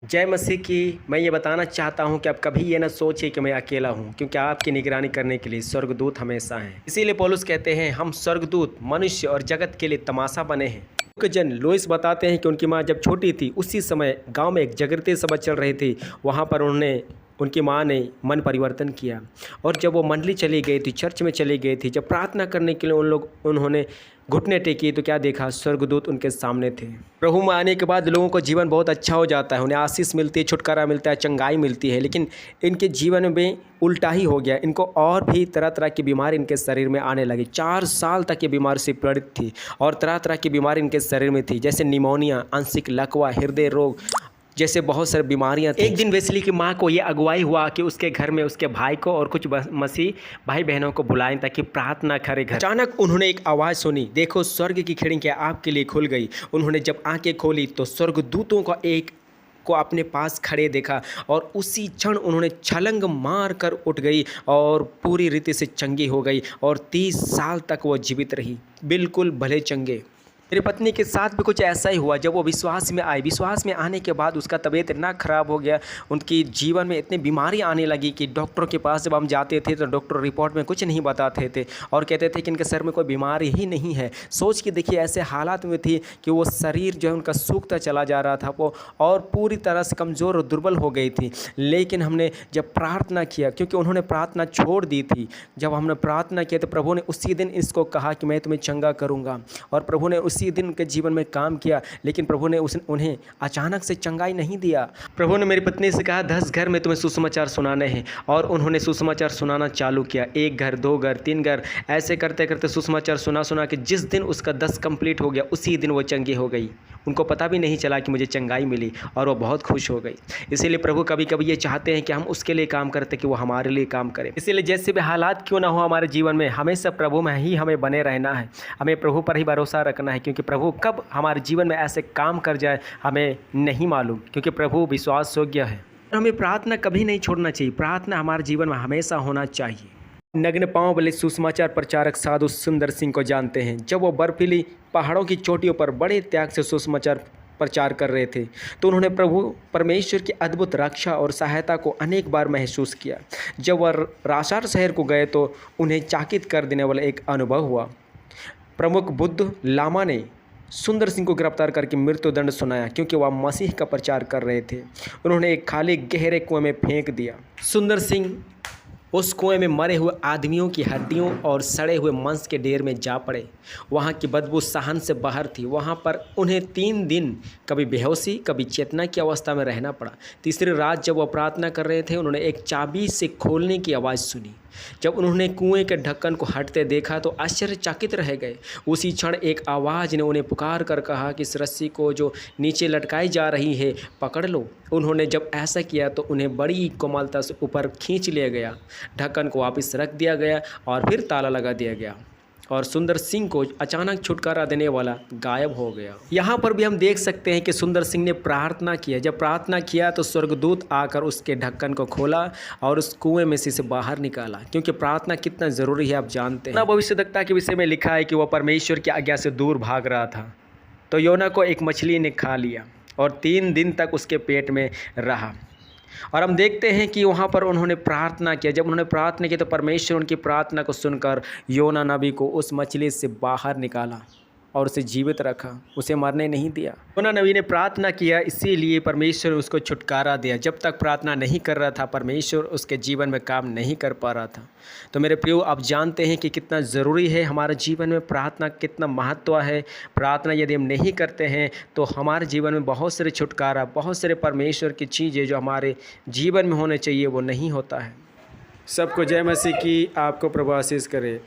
जय मसीह की। मैं ये बताना चाहता हूँ कि आप कभी ये ना सोचिए कि मैं अकेला हूँ, क्योंकि आपकी निगरानी करने के लिए स्वर्गदूत हमेशा हैं। इसीलिए पौलुस कहते हैं, हम स्वर्गदूत मनुष्य और जगत के लिए तमाशा बने हैं। जन लुईस बताते हैं कि उनकी माँ जब छोटी थी उसी समय गांव में एक जागृति सभा चल रही थी। वहाँ पर उनकी माँ ने मन परिवर्तन किया और जब वो मंडली चली गई थी, चर्च में चली गई थी, जब प्रार्थना करने के लिए उन्होंने घुटने टेकी तो क्या देखा, स्वर्गदूत उनके सामने थे। प्रभु में आने के बाद लोगों को जीवन बहुत अच्छा हो जाता है, उन्हें आशीष मिलती है, छुटकारा मिलता है, चंगाई मिलती है। लेकिन इनके जीवन में उल्टा ही हो गया। इनको और भी तरह तरह की बीमारी इनके शरीर में आने लगी। 4 साल तक ये बीमारी से पीड़ित थी और तरह तरह की बीमारी इनके शरीर में थी, जैसे निमोनिया, आंशिक लकवा, हृदय रोग जैसे बहुत सारी बीमारियां थी। एक दिन वेस्ली की माँ को ये अगुवाई हुआ कि उसके घर में उसके भाई को और कुछ मसीह भाई बहनों को बुलाएं ताकि प्रार्थना करे घर। अचानक उन्होंने एक आवाज़ सुनी, देखो स्वर्ग की खिड़कियाँ आपके लिए खुल गई। उन्होंने जब आंखें खोली तो स्वर्गदूतों का एक को अपने पास खड़े देखा और उसी क्षण उन्होंने छलंग मार कर उठ गई और पूरी रीति से चंगी हो गई और 30 साल तक वो जीवित रही, बिल्कुल भले चंगे। मेरी पत्नी के साथ भी कुछ ऐसा ही हुआ। जब वो विश्वास में आई, विश्वास में आने के बाद उसका तबीयत इतना ख़राब हो गया, उनकी जीवन में इतनी बीमारी आने लगी कि डॉक्टरों के पास जब हम जाते थे तो डॉक्टर रिपोर्ट में कुछ नहीं बताते थे और कहते थे कि इनके सर में कोई बीमारी ही नहीं है। सोच के देखिए, ऐसे हालात में थी कि वो शरीर जो है उनका सूखता चला जा रहा था वो, और पूरी तरह से कमज़ोर और दुर्बल हो गई थी। लेकिन हमने जब प्रार्थना किया, क्योंकि उन्होंने प्रार्थना छोड़ दी थी, जब हमने प्रार्थना किया तो प्रभु ने उसी दिन इसको कहा कि मैं तुम्हें चंगा करूँगा, और प्रभु ने उसी दिन उनके जीवन में काम किया। लेकिन प्रभु ने उन्हें अचानक से चंगाई नहीं दिया। प्रभु ने मेरी पत्नी से कहा, 10 घर में तुम्हें सुसमाचार सुनाने हैं, और उन्होंने सुसमाचार सुनाना चालू किया। 1 घर, 2 घर, 3 घर, ऐसे करते करते सुसमाचार सुना के जिस दिन उसका 10 कंप्लीट हो गया उसी दिन वो चंगी हो गई। उनको पता भी नहीं चला कि मुझे चंगाई मिली और वो बहुत खुश हो गई। इसीलिए प्रभु कभी कभी ये चाहते हैं कि हम उसके लिए काम करते कि वो हमारे लिए काम करे। इसीलिए जैसे भी हालात क्यों ना हो हमारे जीवन में, हमेशा प्रभु में ही हमें बने रहना है, हमें प्रभु पर ही भरोसा रखना है, क्योंकि प्रभु कब हमारे जीवन में ऐसे काम कर जाए हमें नहीं मालूम, क्योंकि प्रभु विश्वास योग्य है। हमें प्रार्थना कभी नहीं छोड़ना चाहिए, प्रार्थना हमारे जीवन में हमेशा होना चाहिए। नग्न पांव वाले सुसमाचार प्रचारक साधु सुंदर सिंह को जानते हैं। जब वो बर्फीली पहाड़ों की चोटियों पर बड़े त्याग से सुसमाचार प्रचार कर रहे थे तो उन्होंने प्रभु परमेश्वर की अद्भुत रक्षा और सहायता को अनेक बार महसूस किया। जब वह रासार शहर को गए तो उन्हें चकित कर देने वाला एक अनुभव हुआ। प्रमुख बुद्ध लामा ने सुंदर सिंह को गिरफ्तार करके मृत्युदंड सुनाया, क्योंकि वह मसीह का प्रचार कर रहे थे। उन्होंने एक खाली गहरे कुएं में फेंक दिया। सुंदर सिंह उस कुएं में मरे हुए आदमियों की हड्डियों और सड़े हुए मांस के ढेर में जा पड़े। वहाँ की बदबू सहन से बाहर थी। वहाँ पर उन्हें 3 दिन कभी बेहोशी, कभी चेतना की अवस्था में रहना पड़ा। तीसरी रात जब वह प्रार्थना कर रहे थे, उन्होंने एक चाबी से खोलने की आवाज़ सुनी। जब उन्होंने कुएं के ढक्कन को हटते देखा तो आश्चर्यचकित रह गए। उसी क्षण एक आवाज़ ने उन्हें पुकार कर कहा कि इस रस्सी को जो नीचे लटकाई जा रही है पकड़ लो। उन्होंने जब ऐसा किया तो उन्हें बड़ी कोमलता से ऊपर खींच लिया गया, ढक्कन को वापस रख दिया गया और फिर ताला लगा दिया गया, और सुंदर सिंह को अचानक छुटकारा देने वाला गायब हो गया। यहाँ पर भी हम देख सकते हैं कि सुंदर सिंह ने प्रार्थना किया। जब प्रार्थना किया तो स्वर्गदूत आकर उसके ढक्कन को खोला और उस कुएं में से बाहर निकाला, क्योंकि प्रार्थना कितना ज़रूरी है आप जानते हैं। भविष्यद्वक्ता के विषय में लिखा है कि वह परमेश्वर की आज्ञा से दूर भाग रहा था तो योना को एक मछली ने खा लिया और 3 दिन तक उसके पेट में रहा। और हम देखते हैं कि वहाँ पर उन्होंने प्रार्थना किया। जब उन्होंने प्रार्थना की तो परमेश्वर उनकी प्रार्थना को सुनकर योना नबी को उस मछली से बाहर निकाला और उसे जीवित रखा, उसे मरने नहीं दिया। योना नबी ने प्रार्थना किया, इसीलिए परमेश्वर ने उसको छुटकारा दिया। जब तक प्रार्थना नहीं कर रहा था परमेश्वर उसके जीवन में काम नहीं कर पा रहा था। तो मेरे प्रियो, आप जानते हैं कि कितना ज़रूरी है हमारे जीवन में प्रार्थना, कितना महत्व है। प्रार्थना यदि हम नहीं करते हैं तो हमारे जीवन में बहुत सारे छुटकारा, बहुत सारे परमेश्वर की चीज़ें जो हमारे जीवन में होने चाहिए वो नहीं होता है। सबको जय मसीह की। आपको प्रभु आशीष करे।